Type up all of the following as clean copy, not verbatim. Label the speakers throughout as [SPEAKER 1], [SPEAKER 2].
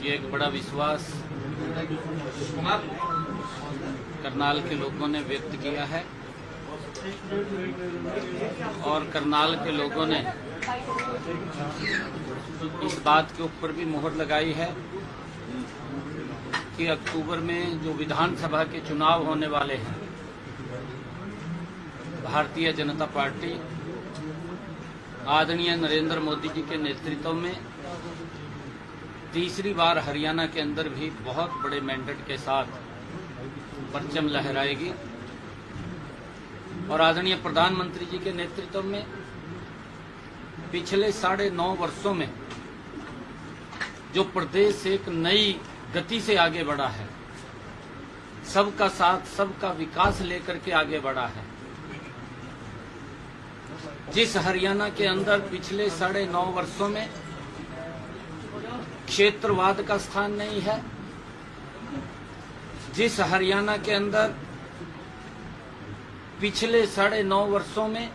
[SPEAKER 1] ये एक बड़ा विश्वास करनाल के लोगों ने व्यक्त किया है और करनाल के लोगों ने इस बात के ऊपर भी मोहर लगाई है कि अक्टूबर में जो विधानसभा के चुनाव होने वाले हैं, भारतीय जनता पार्टी आदरणीय नरेंद्र मोदी जी के नेतृत्व में तीसरी बार हरियाणा के अंदर भी बहुत बड़े मैंडेट के साथ परचम लहराएगी और आदरणीय प्रधानमंत्री जी के नेतृत्व में पिछले 9.5 वर्षों में जो प्रदेश एक नई गति से आगे बढ़ा है, सबका साथ सबका विकास लेकर के आगे बढ़ा है। जिस हरियाणा के अंदर पिछले 9.5 वर्षों में क्षेत्रवाद का स्थान नहीं है, जिस हरियाणा के अंदर पिछले 9.5 वर्षों में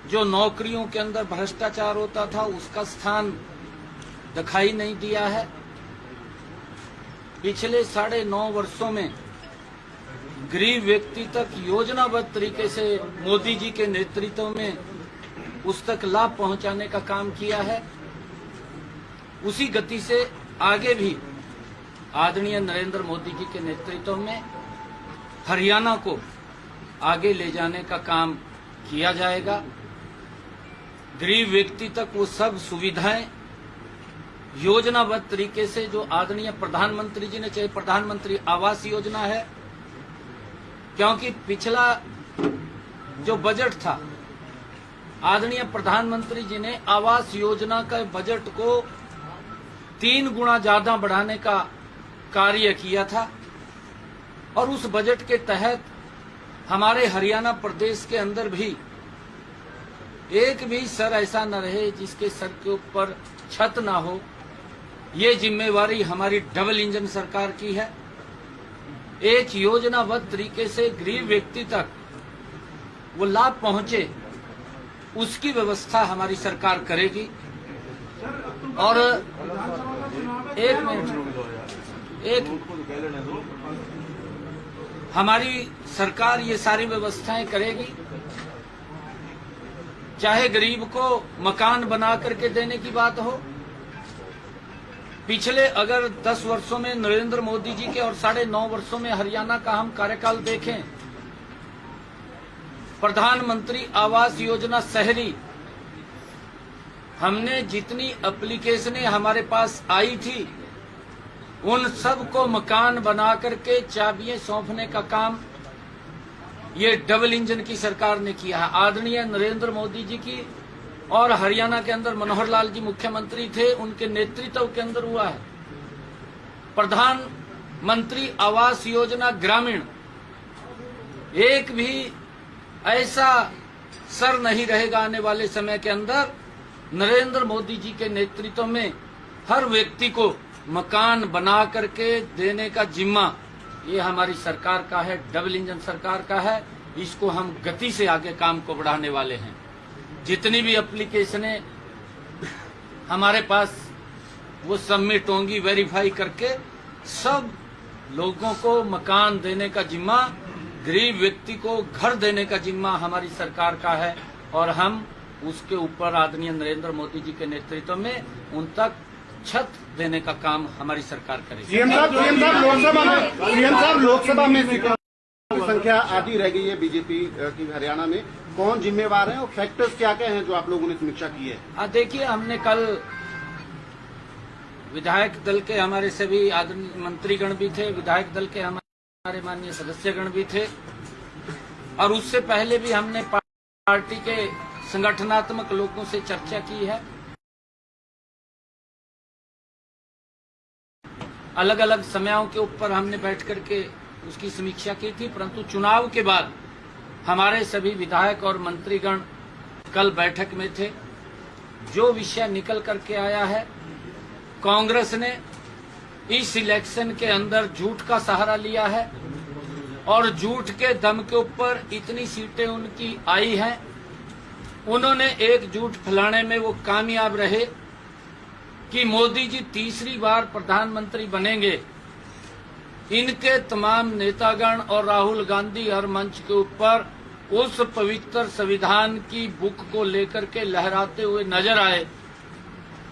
[SPEAKER 1] जो नौकरियों के अंदर भ्रष्टाचार होता था उसका स्थान दिखाई नहीं दिया है, पिछले 9.5 वर्षों में गरीब व्यक्ति तक योजनाबद्ध तरीके से मोदी जी के नेतृत्व में उस तक लाभ पहुंचाने का काम किया है, उसी गति से आगे भी आदरणीय नरेंद्र मोदी जी के नेतृत्व में हरियाणा को आगे ले जाने का काम किया जाएगा। गरीब व्यक्ति तक वो सब सुविधाएं योजनाबद्ध तरीके से जो आदरणीय प्रधानमंत्री जी ने, चाहे प्रधानमंत्री आवास योजना है, क्योंकि पिछला जो बजट था आदरणीय प्रधानमंत्री जी ने आवास योजना का बजट को 3 गुना ज्यादा बढ़ाने का कार्य किया था और उस बजट के तहत हमारे हरियाणा प्रदेश के अंदर भी एक भी सर ऐसा न रहे जिसके सर के ऊपर छत ना हो। ये जिम्मेवारी हमारी डबल इंजन सरकार की है। एक योजनाबद्ध तरीके से गरीब व्यक्ति तक वो लाभ पहुंचे, उसकी व्यवस्था हमारी सरकार करेगी। और हमारी सरकार ये सारी व्यवस्थाएं करेगी, चाहे गरीब को मकान बना करके देने की बात हो। पिछले अगर 10 वर्षों में नरेंद्र मोदी जी के और 9.5 वर्षों में हरियाणा का हम कार्यकाल देखें, प्रधानमंत्री आवास योजना शहरी, हमने जितनी एप्लीकेशनें हमारे पास आई थी उन सब को मकान बना करके चाबियां सौंपने का काम ये डबल इंजन की सरकार ने किया है। आदरणीय नरेंद्र मोदी जी की और हरियाणा के अंदर मनोहर लाल जी मुख्यमंत्री थे, उनके नेतृत्व के अंदर हुआ है। प्रधानमंत्री आवास योजना ग्रामीण, एक भी ऐसा सर नहीं रहेगा आने वाले समय के अंदर नरेंद्र मोदी जी के नेतृत्व में हर व्यक्ति को मकान बना करके देने का जिम्मा ये हमारी सरकार का है, डबल इंजन सरकार का है। इसको हम गति से आगे काम को बढ़ाने वाले हैं। जितनी भी एप्लीकेशनें हमारे पास वो सबमिट होंगी, वेरीफाई करके सब लोगों को मकान देने का जिम्मा, गरीब व्यक्ति को घर देने का जिम्मा हमारी सरकार का है और हम उसके ऊपर आदरणीय नरेंद्र मोदी जी के नेतृत्व में उन तक छत देने का काम हमारी सरकार करेगी।
[SPEAKER 2] सीएम साहब लोकसभा में सीटों की संख्या आधी रह गई है बीजेपी की हरियाणा में, कौन जिम्मेवार है और फैक्टर्स क्या क्या हैं जो आप लोगों ने समीक्षा की है?
[SPEAKER 1] देखिए, हमने कल विधायक दल के हमारे सभी आदरणीय मंत्रीगण भी थे, विधायक दल के हमारे माननीय सदस्यगण भी थे और उससे पहले भी हमने पार्टी के संगठनात्मक लोगों से चर्चा की है। अलग अलग समयों के ऊपर हमने बैठ करके उसकी समीक्षा की थी, परंतु चुनाव के बाद हमारे सभी विधायक और मंत्रीगण कल बैठक में थे। जो विषय निकल करके आया है, कांग्रेस ने इस इलेक्शन के अंदर झूठ का सहारा लिया है और झूठ के दम के ऊपर इतनी सीटें उनकी आई हैं। उन्होंने एक झूठ फैलाने में वो कामयाब रहे कि मोदी जी तीसरी बार प्रधानमंत्री बनेंगे, इनके तमाम नेतागण और राहुल गांधी हर मंच के ऊपर उस पवित्र संविधान की बुक को लेकर के लहराते हुए नजर आए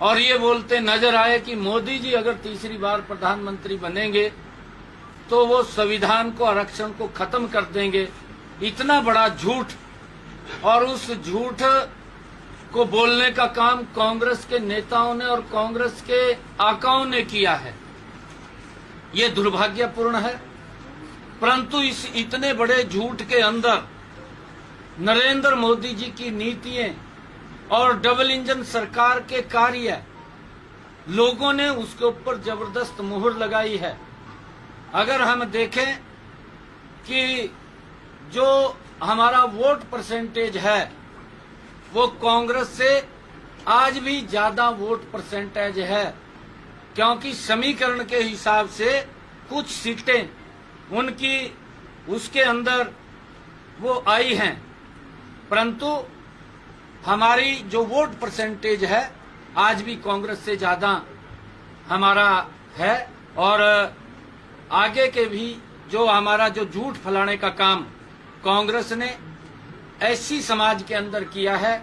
[SPEAKER 1] और ये बोलते नजर आए कि मोदी जी अगर तीसरी बार प्रधानमंत्री बनेंगे तो वो संविधान को, आरक्षण को खत्म कर देंगे। इतना बड़ा झूठ, और उस झूठ को बोलने का काम कांग्रेस के नेताओं ने और कांग्रेस के आकाओं ने किया है। ये दुर्भाग्यपूर्ण है। परंतु इस इतने बड़े झूठ के अंदर नरेंद्र मोदी जी की नीतियां और डबल इंजन सरकार के कार्य, लोगों ने उसके ऊपर जबरदस्त मुहर लगाई है। अगर हम देखें कि जो हमारा वोट परसेंटेज है वो कांग्रेस से आज भी ज्यादा वोट परसेंटेज है, क्योंकि समीकरण के हिसाब से कुछ सीटें उनकी उसके अंदर वो आई हैं, परंतु हमारी जो वोट परसेंटेज है आज भी कांग्रेस से ज्यादा हमारा है। और आगे के भी जो हमारा जो झूठ फैलाने का काम कांग्रेस ने ऐसी समाज के अंदर किया है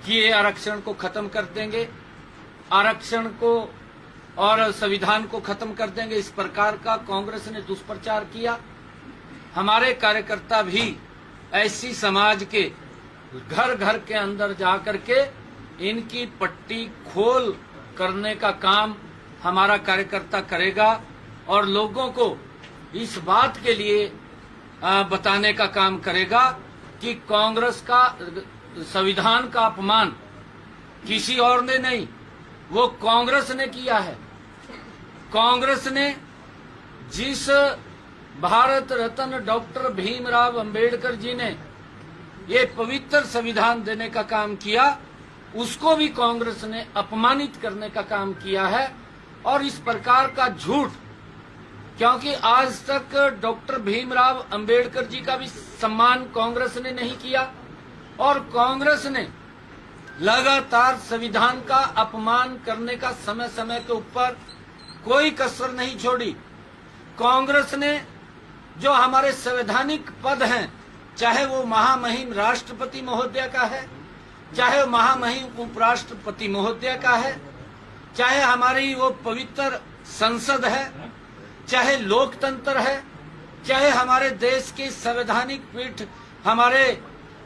[SPEAKER 1] कि ये आरक्षण को खत्म कर देंगे, आरक्षण को और संविधान को खत्म कर देंगे, इस प्रकार का कांग्रेस ने दुष्प्रचार किया। हमारे कार्यकर्ता भी ऐसी समाज के घर घर के अंदर जाकर के इनकी पट्टी खोल करने का काम हमारा कार्यकर्ता करेगा और लोगों को इस बात के लिए बताने का काम करेगा कि कांग्रेस का संविधान का अपमान किसी और ने नहीं, वो कांग्रेस ने किया है। कांग्रेस ने जिस भारत रत्न डॉक्टर भीमराव अंबेडकर जी ने ये पवित्र संविधान देने का काम किया, उसको भी कांग्रेस ने अपमानित करने का काम किया है। और इस प्रकार का झूठ, क्योंकि आज तक डॉक्टर भीमराव अंबेडकर जी का भी सम्मान कांग्रेस ने नहीं किया और कांग्रेस ने लगातार संविधान का अपमान करने का समय समय के ऊपर कोई कसर नहीं छोड़ी। कांग्रेस ने जो हमारे संवैधानिक पद हैं, चाहे वो महामहिम राष्ट्रपति महोदय का है, चाहे वो महामहिम उपराष्ट्रपति महोदय का है, चाहे हमारी वो पवित्र संसद है, चाहे लोकतंत्र है, चाहे हमारे देश की संवैधानिक पीठ हमारे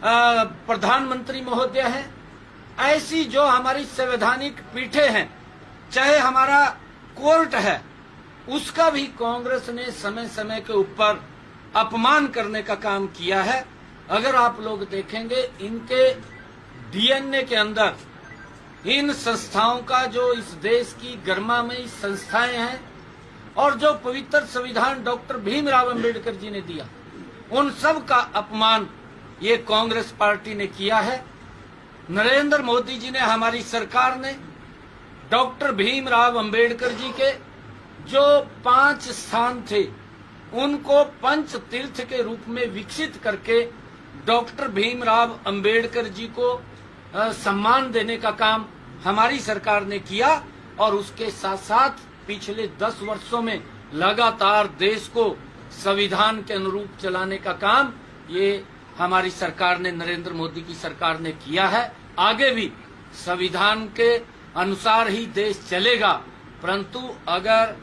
[SPEAKER 1] प्रधानमंत्री महोदय हैं, ऐसी जो हमारी संवैधानिक पीठें हैं, चाहे हमारा कोर्ट है, उसका भी कांग्रेस ने समय समय के ऊपर अपमान करने का काम किया है। अगर आप लोग देखेंगे इनके डीएनए के अंदर इन संस्थाओं का, जो इस देश की गरिमामयी संस्थाएं हैं और जो पवित्र संविधान डॉक्टर भीमराव अंबेडकर जी ने दिया, उन सब का अपमान ये कांग्रेस पार्टी ने किया है। नरेंद्र मोदी जी ने, हमारी सरकार ने डॉक्टर भीमराव अंबेडकर जी के जो 5 स्थान थे उनको पंच तीर्थ के रूप में विकसित करके डॉक्टर भीमराव अंबेडकर जी को सम्मान देने का काम हमारी सरकार ने किया। और उसके साथ साथ पिछले 10 वर्षों में लगातार देश को संविधान के अनुरूप चलाने का काम ये हमारी सरकार ने, नरेंद्र मोदी की सरकार ने किया है। आगे भी संविधान के अनुसार ही देश चलेगा, परंतु अगर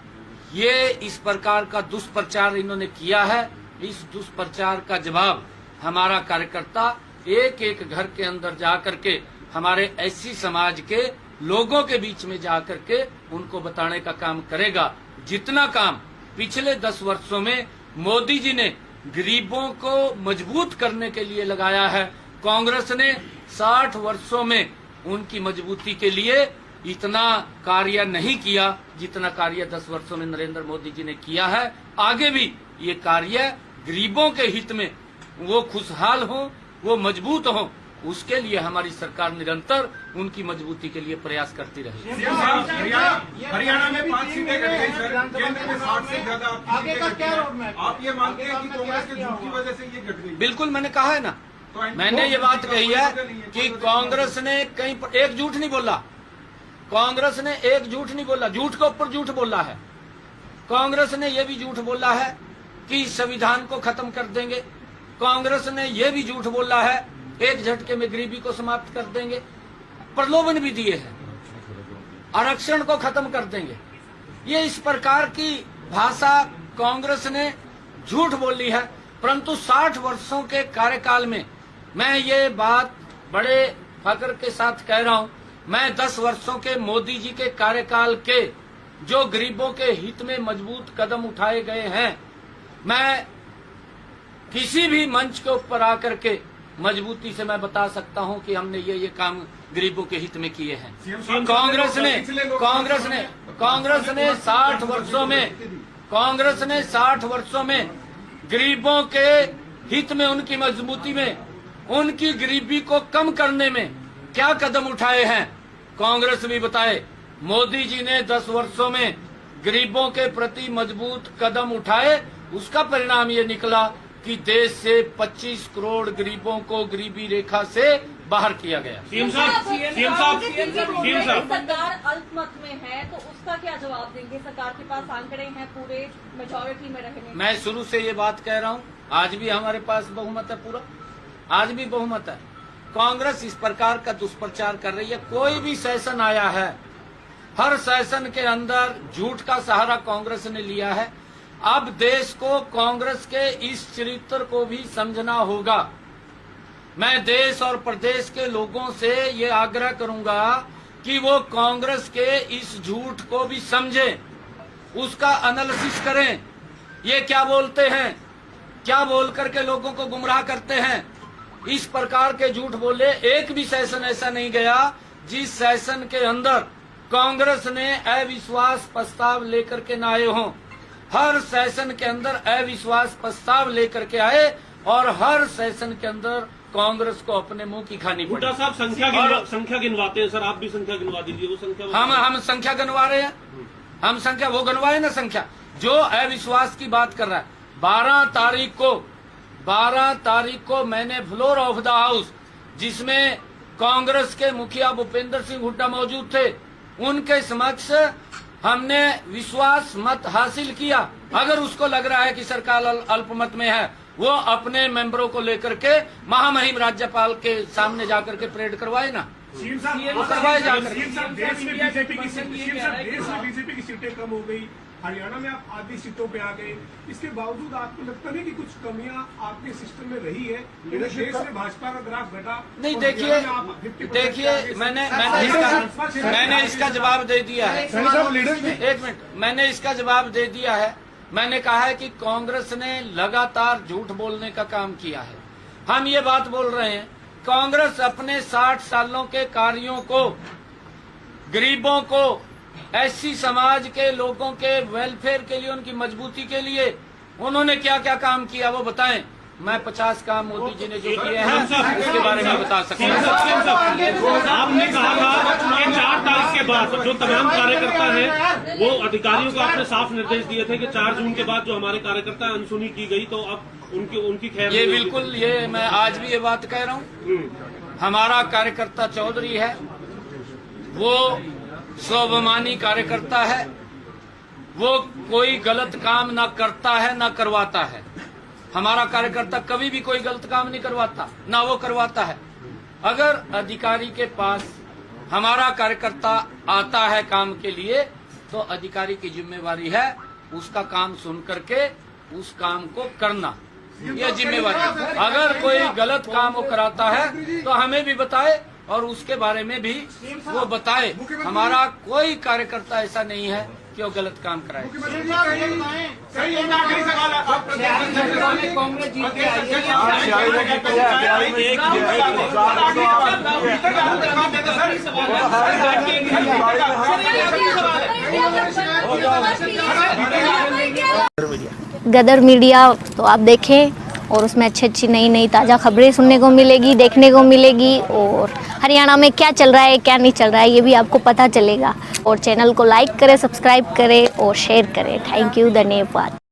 [SPEAKER 1] ये इस प्रकार का दुष्प्रचार इन्होंने किया है, इस दुष्प्रचार का जवाब हमारा कार्यकर्ता एक एक घर के अंदर जाकर के, हमारे ऐसी समाज के लोगों के बीच में जाकर के उनको बताने का काम करेगा। जितना काम पिछले 10 वर्षों में मोदी जी ने गरीबों को मजबूत करने के लिए लगाया है, कांग्रेस ने 60 वर्षों में उनकी मजबूती के लिए इतना कार्य नहीं किया जितना कार्य 10 वर्षों में नरेंद्र मोदी जी ने किया है। आगे भी ये कार्य गरीबों के हित में, वो खुशहाल हो, वो मजबूत हो, उसके लिए हमारी सरकार निरंतर उनकी मजबूती के लिए प्रयास करती रहेगी।
[SPEAKER 3] हरियाणा में 5 सीटें कट गई सर, केंद्र में 60 से ज्यादा आप ये मानते हैं कि कांग्रेस के झूठ की वजह से ये घट गई?
[SPEAKER 1] बिल्कुल, मैंने कहा है ना, मैंने ये बात कही है कि कांग्रेस ने कहीं पर एक झूठ नहीं बोला। कांग्रेस ने एक झूठ नहीं बोला, झूठ के ऊपर झूठ बोला है। कांग्रेस ने यह भी झूठ बोला है कि संविधान को खत्म कर देंगे। कांग्रेस ने यह भी झूठ बोला है एक झटके में गरीबी को समाप्त कर देंगे। प्रलोभन भी दिए हैं, आरक्षण को खत्म कर देंगे। ये इस प्रकार की भाषा कांग्रेस ने झूठ बोली है। परंतु 60 वर्षों के कार्यकाल में मैं ये बात बड़े फख्र के साथ कह रहा हूं, मैं 10 वर्षों के मोदी जी के कार्यकाल के जो गरीबों के हित में मजबूत कदम उठाए गए हैं, मैं किसी भी मंच के ऊपर आकर के मजबूती से मैं बता सकता हूं कि हमने ये काम गरीबों के हित में किए हैं। कांग्रेस ने 60 वर्षों में गरीबों के हित में, उनकी मजबूती में, उनकी गरीबी को कम करने में क्या कदम उठाए हैं कांग्रेस भी बताए। मोदी जी ने 10 वर्षों में गरीबों के प्रति मजबूत कदम उठाए, उसका परिणाम ये निकला कि देश से 25 करोड़ गरीबों को गरीबी रेखा से बाहर किया गया।
[SPEAKER 4] सरकार अल्पमत में है तो उसका क्या जवाब देंगे? सरकार के पास आंकड़े हैं पूरे मेजॉरिटी में रहने।
[SPEAKER 1] मैं शुरू से ये बात कह रहा हूँ, आज भी हमारे पास बहुमत है, पूरा आज भी बहुमत है। कांग्रेस इस प्रकार का दुष्प्रचार कर रही है। कोई भी सेशन आया है, हर सेशन के अंदर झूठ का सहारा कांग्रेस ने लिया है। अब देश को कांग्रेस के इस चरित्र को भी समझना होगा। मैं देश और प्रदेश के लोगों से ये आग्रह करूंगा कि वो कांग्रेस के इस झूठ को भी समझें, उसका एनालिसिस करें। ये क्या बोलते हैं, क्या बोल करके लोगों को गुमराह करते हैं। इस प्रकार के झूठ बोले। एक भी सेशन ऐसा नहीं गया जिस सेशन के अंदर कांग्रेस ने अविश्वास प्रस्ताव लेकर के न आए हों। हर सेशन के अंदर अविश्वास प्रस्ताव लेकर के आए और हर सेशन के अंदर कांग्रेस को अपने मुंह की खानी पड़ी।
[SPEAKER 5] भुट्टा साहब संख्या गिनवाते हैं सर, आप भी संख्या गिनवा दीजिए। वो संख्या
[SPEAKER 1] हम संख्या गिनवा रहे हैं, हम संख्या वो गिनवाए ना। संख्या जो अविश्वास की बात कर रहा है, 12 तारीख को मैंने फ्लोर ऑफ द हाउस, जिसमें कांग्रेस के मुखिया भूपेंद्र सिंह हुड्डा मौजूद थे, उनके समक्ष हमने विश्वास मत हासिल किया। अगर उसको लग रहा है कि सरकार अल्पमत में है, वो अपने मेंबरों को लेकर के महामहिम राज्यपाल के सामने जाकर के परेड करवाए ना, वो करवाए जाकर।
[SPEAKER 6] देश में बीजेपी की सीटें कम हो गई, हरियाणा में आप आधी सीटों पे आ गए, इसके बावजूद आपको लगता नहीं कि कुछ कमियां आपके सिस्टम में रही है? देश में भाजपा का ग्राफ घटा
[SPEAKER 1] नहीं। देखिए मैंने इसका जवाब दे दिया है। एक मिनट, मैंने इसका जवाब दे दिया है। मैंने कहा है कि कांग्रेस ने लगातार झूठ बोलने का काम किया है। हम ये बात बोल रहे हैं, कांग्रेस अपने 60 सालों के कार्यों को, गरीबों को, एससी समाज के लोगों के वेलफेयर के लिए, उनकी मजबूती के लिए उन्होंने क्या क्या काम किया वो बताएं। मैं 50 काम मोदी जी ने जो किए हैं उसके बारे में बता सकता हूँ।
[SPEAKER 5] आपने कहा था कि 4 तारीख के बाद जो तमाम कार्यकर्ता हैं वो अधिकारियों को आपने साफ निर्देश दिए थे कि 4 जून के बाद जो हमारे कार्यकर्ता अनसुनी की गई तो अब उनकी खैर।
[SPEAKER 1] ये बिल्कुल, ये मैं आज भी ये बात कह रहा हूँ। हमारा कार्यकर्ता चौधरी है, वो स्वाभिमानी कार्यकर्ता है, वो कोई गलत काम ना करता है ना करवाता है। हमारा कार्यकर्ता कभी भी कोई गलत काम नहीं करवाता, ना वो करवाता है। अगर अधिकारी के पास हमारा कार्यकर्ता आता है काम के लिए, तो अधिकारी की जिम्मेवारी है उसका काम सुन करके उस काम को करना, ये जिम्मेवारी है। अगर कोई गलत काम वो कराता है तो हमें भी बताए और उसके बारे में भी वो बताए। हमारा कोई कार्यकर्ता ऐसा नहीं है कि वो गलत काम कराए।
[SPEAKER 3] कांग्रेस जीत के
[SPEAKER 7] गदर मीडिया तो आप देखें और उसमें अच्छी नई नई ताज़ा खबरें सुनने को मिलेगी, देखने को मिलेगी, और हरियाणा में क्या चल रहा है क्या नहीं चल रहा है ये भी आपको पता चलेगा। और चैनल को लाइक करें, सब्सक्राइब करें और शेयर करें। थैंक यू, धन्यवाद।